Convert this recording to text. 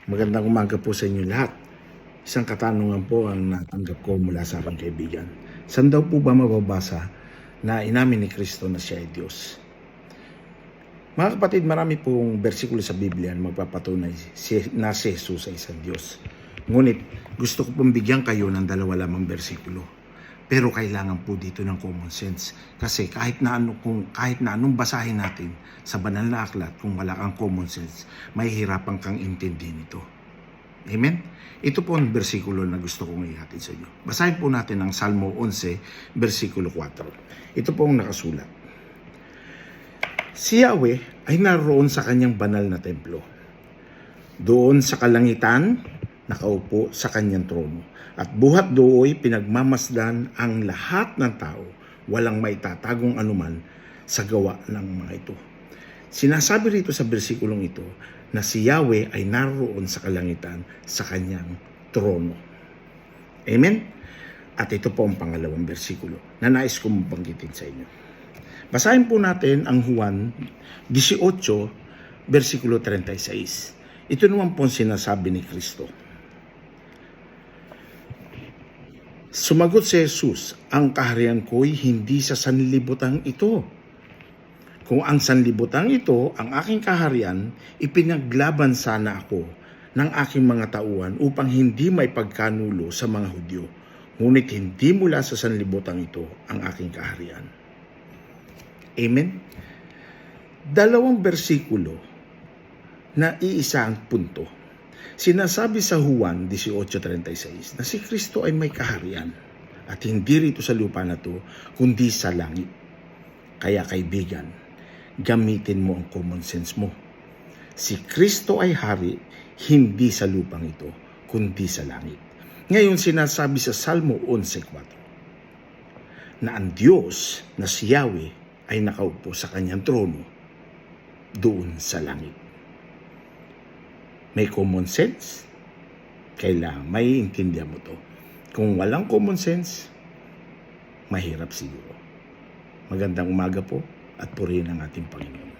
Magandang umaga po sa inyo lahat. Isang katanungan po ang natanggap ko mula sa aking kaibigan. Saan daw po ba mababasa na inamin ni Kristo na siya ay Diyos? Mga kapatid, marami pong bersikulo sa Biblia na magpapatunay na si Jesus ay isang Diyos. Ngunit gusto ko pong bigyan kayo ng dalawa lamang bersikulo. Pero kailangan po dito ng common sense. Kasi kahit na anong basahin natin sa banal na aklat, kung wala kang common sense, mahihirapan kang intindihin ito. Amen? Ito po ang bersikulo na gusto kong ihatid sa inyo. Basahin po natin ang Salmo 11, versikulo 4. Ito po ang nakasulat. Si Yahweh ay naroon sa kanyang banal na templo. Doon sa kalangitan, nakaupo sa kanyang trono. At buhat dooy pinagmamasdan ang lahat ng tao, walang maitatagong anuman sa gawa ng mga ito. Sinasabi rito sa bersikulong ito na si Yahweh ay naroon sa kalangitan sa kanyang trono. Amen? At ito po ang pangalawang bersikulo na nais kong banggitin sa inyo. Basahin po natin ang Juan 18, versikulo 36. Ito naman po ang sinasabi ni Kristo. Sumagot si Jesus, ang kaharian ko'y hindi sa sanlibutang ito. Kung ang sanlibutang ito, ang aking kaharian, ipinaglaban sana ako ng aking mga tauhan upang hindi may pagkanulo sa mga Hudyo. Ngunit hindi mula sa sanlibutang ito ang aking kaharian. Amen? Dalawang bersikulo na iisa ang punto. Sinasabi sa Juan 18:36 na si Kristo ay may kaharian at hindi rito sa lupa na to kundi sa langit. Kaya kaibigan, gamitin mo ang common sense mo. Si Kristo ay hari hindi sa lupang ito kundi sa langit. Ngayon sinasabi sa Salmo 11:4 na ang Diyos na si Yahweh ay nakaupo sa kanyang trono doon sa langit. May common sense? Kailangan maiintindihan mo to. Kung walang common sense, mahirap siguro. Magandang umaga po at purihin ang ating Panginoon.